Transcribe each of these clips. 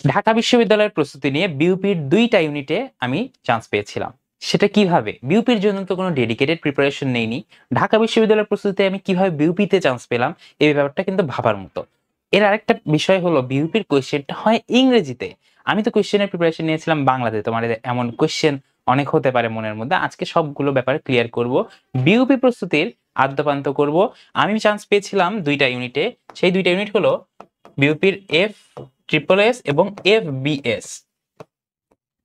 ঢাকা বিশ্ববিদ্যালয়ের প্রস্তুতি নিয়ে বিউপির 2টা ইউনিটে আমি চান্স পেয়েছিলাম। সেটা কিভাবে? বিউপির জন্য তো কোনো ডেডিকেটেড প্রিপারেশন নেইনি। ঢাকা বিশ্ববিদ্যালয়ের প্রস্তুতিতে আমি কিভাবে বিউপিতে চান্স পেলাম, এই ব্যাপারটা কিন্তু ভাবার মতো। এর আরেকটা বিষয় হলো বিউপির কোয়েশ্চেনটা হয় ইংরেজিতে। আমি তো কোয়েশ্চেনের প্রিপারেশন নিয়েছিলাম বাংলাতে। তোমার এমন কোয়েশ্চেন অনেক হতে পারে মনের মধ্যে। আজকে সবগুলো ব্যাপারে ক্লিয়ার করব। বিউপি প্রস্তুতির আদ্যপান্ত করব। আমি চান্স পেয়েছিলাম 2টা ইউনিটে। সেই 2টা ইউনিট হলো বিউপির এফ ট্রিপল এস এবং এফবিএস।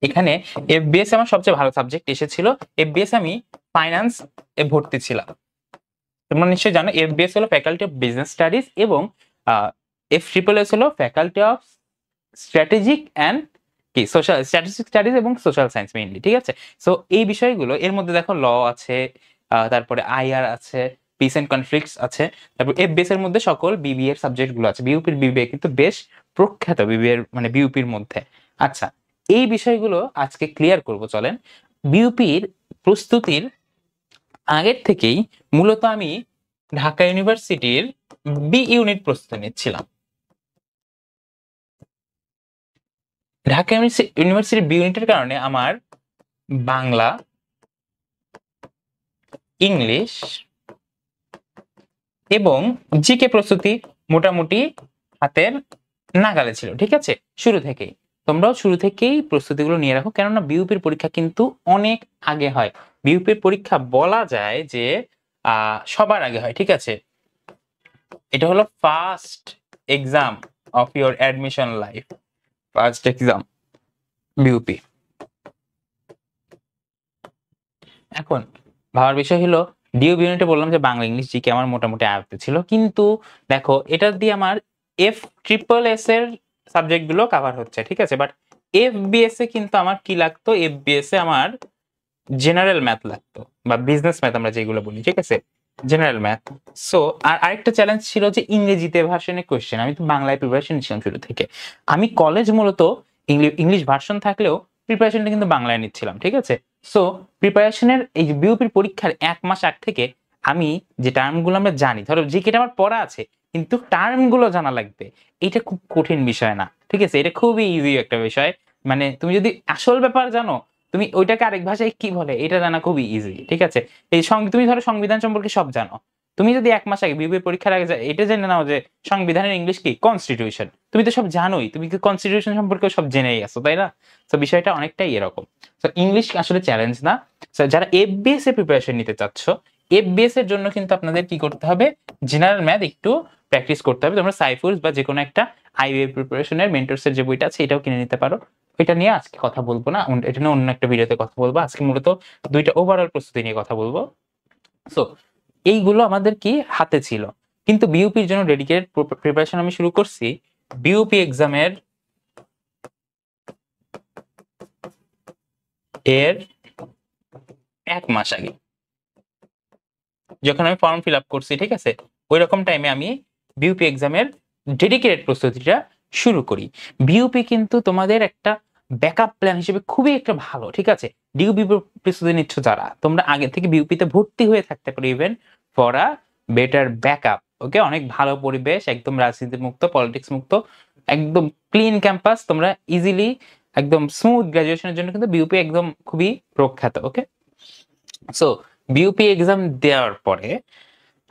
এখানে এফবিএস আমার সবচেয়ে ভালো সাবজেক্ট এসেছিল। এফবিএস আমি ফাইন্যান্স এ ভর্তি ছিলাম। তোমরা নিশ্চয়ই জানো এফবিএস হলো ফ্যাকাল্টি অফ বিজনেস স্টাডিজ এবং এফ ট্রিপল এস হলো ফ্যাকাল্টি অফ স্ট্র্যাটেজিক অ্যান্ড কি সোশ্যাল স্ট্যাটিস্টিক স্টাডিজ এবং সোশ্যাল সায়েন্স মেইনলি। ঠিক আছে, সো এই বিষয়গুলো এর মধ্যে দেখো ল আছে, তারপরে আইআর আছে, পিস এন্ড কনফ্লিক্টস আছে, তারপর এফবিএস এর মধ্যে সকল বিবিএ এর সাবজেক্ট গুলো আছে। বিউপির বিবিএ কিন্তু বেশ প্রখ্যাত বিবিএ এর মানে বিউপির মধ্যে। আচ্ছা, এই বিষয়গুলো আজকে ক্লিয়ার করব চলেন। বিউপির প্রস্তুতির আগের থেকেই মূলত আমি ঢাকা ইউনিভার্সিটির বি ইউনিট প্রস্তুতি নিচ্ছিলাম। ঢাকা ইউনিভার্সিটির বি ইউনিটের কারণে আমার বাংলা, ইংলিশ এবং জিকে প্রস্তুতি মোটামুটি হাতের নাগালে ছিল। ঠিক আছে, শুরু থেকেই তোমরাও শুরু থেকেই প্রস্তুতিগুলো নিয়ে রাখো, কেননা বিউপির পরীক্ষা কিন্তু অনেক আগে হয়। বিউপির পরীক্ষা বলা যায় যে সবার আগে হয়। ঠিক আছে, এটা হলো first exam of your admission life, first exam BUP. এখন ভাবার বিষয় হলো ডিউ ইউনিটে বললাম যে বাংলা, ইংলিশ, জিকে আমার মোটামুটি আয়ত্তে ছিল, কিন্তু দেখো এটা দিয়ে আমার এফ ট্রিপল এস এর সাবজেক্ট গুলো কভার হচ্ছে। ঠিক আছে, বাট এফবিএস এ কিন্তু আমার কি লাগতো, এফবিএস এ আমার জেনারেল ম্যাথ লাগতো বা বিজনেস ম্যাথ আমরা যেগুলো বলি। ঠিক আছে, জেনারেল ম্যাথ। সো আর আরেকটা চ্যালেঞ্জ ছিল যে ইংরেজিতে ভার্সনের কোশ্চেন। আমি তো বাংলায় প্রিপারেশন নিচ্ছিলাম শুরু থেকে। আমি কলেজ মূলত ইংলিশ ভার্সন থাকলেও প্রিপারেশনটা কিন্তু বাংলায় নিচ্ছিলাম। ঠিক আছে, সো প্রিপারেশনের এই বিউপির পরীক্ষার 1 মাস আগ থেকে আমি যে টার্মগুলো আমরা জানি, ধরো জিকেটা আমার পড়া আছে কিন্তু টার্মগুলো জানা লাগবে, এটা খুব কঠিন বিষয় না। ঠিক আছে, এটা খুবই ইজি একটা বিষয়। মানে তুমি যদি আসল ব্যাপার জানো, তুমি ওইটাকে আরেক ভাষায় কি বলে এটা জানা খুবই ইজি। ঠিক আছে, এই তুমি ধরো সংবিধান সম্পর্কে সব জানো, তুমি যদি 1 মাস আগে বিবিএ পরীক্ষার আগে এটা জেনে নাও যে সংবিধানের ইংলিশ কি কনস্টিটিউশন, তুমি তো সব জানোই, তুমি কি কনস্টিটিউশন সম্পর্কে সব জেনেই আসো, তাই না? তো বিষয়টা অনেকটাই এরকম। তো ইংলিশ আসলে চ্যালেঞ্জ না। যারা এফবিএস এর প্রিপারেশন নিতে চাচ্ছ, এফবিএস এর জন্য কিন্তু আপনাদের কি করতে হবে, জেনারেল ম্যাথ একটু প্র্যাকটিস করতে হবে। তোমরা সাইফুলস বা যে কোনো একটা আইবিএ প্রিপারেশনের মেন্টরস এর যে বইটা আছে এটাও কিনে নিতে পারো। এটা নিয়ে আজকে কথা বলবো না, এটা নিয়ে অন্য একটা ভিডিওতে কথা বলবো। আজকে মূলত 2টা ওভারঅল প্রস্তুতি নিয়ে কথা বলবো। সো এইগুলো আমাদের কি হাতে ছিল, কিন্তু বিউপির জন্য ডেডিকেটেড প্রিপারেশন আমি শুরু করছি বিউপি এক্সামের এর 1 মাস আগে, যখন আমি ফর্ম ফিল আপ করছি। ঠিক আছে, ওই রকম টাইমে আমি বিউপি এক্সামের ডেডিকেটেড প্রস্তুতিটা শুরু করি। বিউপি কিন্তু তোমাদের একটা ব্যাকআপ প্ল্যান হিসেবে খুবই একটা ভালো। ঠিক আছে, ডিউপি প্রস্তুতি নিচ্ছ যারা, তোমরা আগে থেকে বিউপিতে ভর্তি হয়ে থাকতে পারো even for a better backup. Okay, অনেক ভালো পরিবেশ, একদম রাজনীতি মুক্ত, পলিটিক্স মুক্ত, একদম ক্লিন ক্যাম্পাস। তোমরা ইজিলি একদম স্মুথ গ্রাজুয়েশনের জন্য কিন্তু বিউপি একদম খুবই প্রখ্যাত। ওকে, সো বিউপি এক্সাম দেওয়ার পরে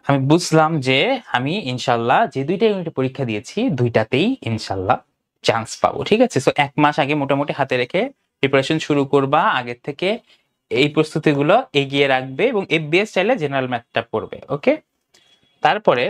আমি বুঝলাম যে আমি ইনশাল্লাহ যে 2টা ইউনিটে পরীক্ষা দিয়েছি 2টাতেই ইনশাল্লাহ চান্স পাবো। ঠিক আছে, সো 1 মাস আগে মোটামুটি হাতে রেখে প্রিপারেশন শুরু করবা, আগের থেকে এই প্রস্তুতিগুলো এগিয়ে রাখবে এবং এফবিএস চাইলে জেনারেল ম্যাথটা পড়বে। ওকে, তারপরে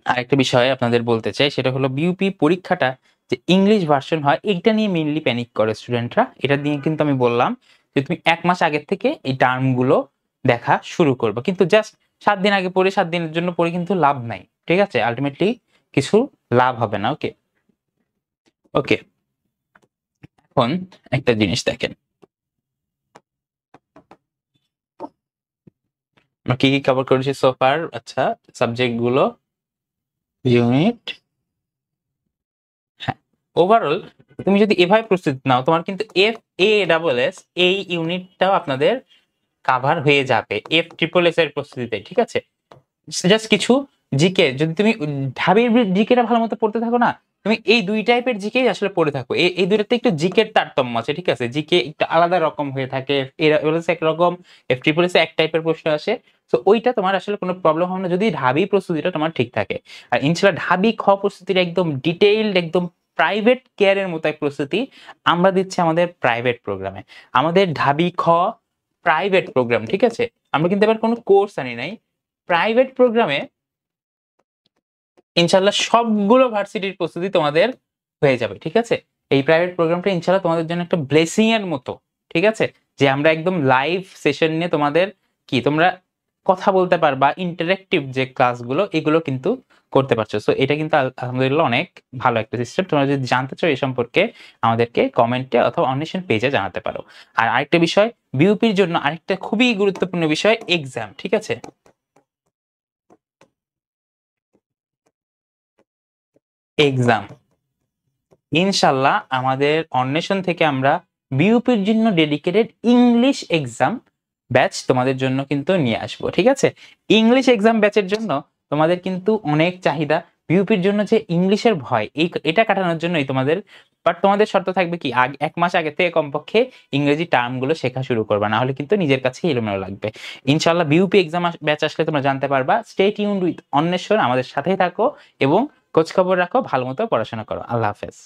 আরেকটা বিষয় আপনাদের বলতে চাই, সেটা হলো বিউপি পরীক্ষাটা যে ইংলিশ ভার্সন হয় এইটা নিয়ে মেইনলি প্যানিক করে স্টুডেন্টরা। এটা নিয়ে কিন্তু আমি বললাম যে তুমি 1 মাস আগের থেকে এই টার্মগুলো দেখা শুরু করবে, কিন্তু জাস্ট 7 দিন আগে পড়ে 7 দিনের জন্য পড়ে কিন্তু লাভ নাই। ঠিক আছে, আলটিমেটলি কিছু লাভ হবে না। ওকে ওকে, এখন একটা জিনিস দেখেন, আমরা কি কি কভার করেছি সোফার। আচ্ছা, সাবজেক্ট গুলো, ইউনিট, হ্যাঁ, ওভারঅল তুমি যদি এভাবে প্রস্তুতি নাও তোমার কিন্তু এফ এ ডাবল এস এই ইউনিটটাও আপনাদের কাভার হয়ে যাবে এফ ট্রিপল এস এর প্রস্তুতিতে। ঠিক আছে, জাস্ট কিছু জিকে যদি তুমি ঢাবির জিকেটা ভালো মতো পড়তে থাকো না, তুমি এই দুই টাইপের জিকেই আসলে পড়ে থাকো। এই দুইটাতে একটু জিকের তারতম্য আছে, ঠিক আছে? জিকে একটু আলাদা রকম হয়ে থাকে, এরা হচ্ছে একরকম, এফ ট্রিপল এস এক টাইপের প্রশ্ন আসে। তো ওইটা তোমার আসলে কোনো প্রবলেম হবে না যদি ঢাবি প্রস্তুতিটা তোমার ঠিক থাকে। আর ইনশাল্লাহ ঢাবি খ প্রস্তুতির একদম ডিটেইলড, একদম প্রাইভেট কেয়ারের মতো এক প্রস্তুতি আমরা দিচ্ছি আমাদের প্রাইভেট প্রোগ্রামে, আমাদের ঢাবি খ প্রাইভেট প্রোগ্রাম, ঠিক আছে? আমরা কিন্তু এবার কোনো কোর্স আনি নাই, প্রাইভেট প্রোগ্রামে ইনশাল্লাহ সবগুলো ভার্সিটির প্রস্তুতি তোমাদের হয়ে যাবে, ঠিক আছে? এই প্রাইভেট প্রোগ্রামটা ইনশাল্লাহ তোমাদের জন্য একটা ব্লেসিং এর মতো, ঠিক আছে? যে আমরা একদম লাইভ সেশন নিয়ে তোমাদের কি তোমরা কথা বলতে পারবা, ইন্টারেক্টিভ যে ক্লাসগুলো এগুলো কিন্তু করতে পারছো। সো এটা কিন্তু আলহামদুলিল্লাহ অনেক ভালো একটা সিস্টেম। তোমরা যদি জানতে চাও এই সম্পর্কে আমাদেরকে কমেন্টে অথবা অন্বেষণ পেজে জানাতে পারো। আর আরেকটা বিষয়, বিউপির জন্য আরেকটা খুবই গুরুত্বপূর্ণ বিষয় এক্সাম, ঠিক আছে? এক্সাম ইনশাল্লাহ আমাদের অন্বেষণ থেকে আমরা বিউপির জন্য ডেডিকেটেড ইংলিশ এক্সাম ব্যাচ তোমাদের জন্য কিন্তু নিয়ে আসবো, ঠিক আছে? ইংলিশ এক্সাম ব্যাচের জন্য তোমাদের কিন্তু অনেক চাহিদা। বিউপির জন্য যে ইংলিশের ভয়, এটা কাটানোর জন্যই তোমাদের, বাট তোমাদের শর্ত থাকবে কি, এক মাস আগে থেকে কমপক্ষে ইংরেজি টার্মগুলো শেখা শুরু করবা, না হলে কিন্তু নিজের কাছে এলোমেলো লাগবে। ইনশাল্লাহ বিউপি এক্সাম ব্যাচ আসলে তোমরা জানতে পারবা। স্টে টিউনড উইথ অন্বেষণ, আমাদের সাথেই থাকো এবং খোঁজ খবর রাখো, ভালো মতো পড়াশোনা করো। আল্লাহ হাফেজ।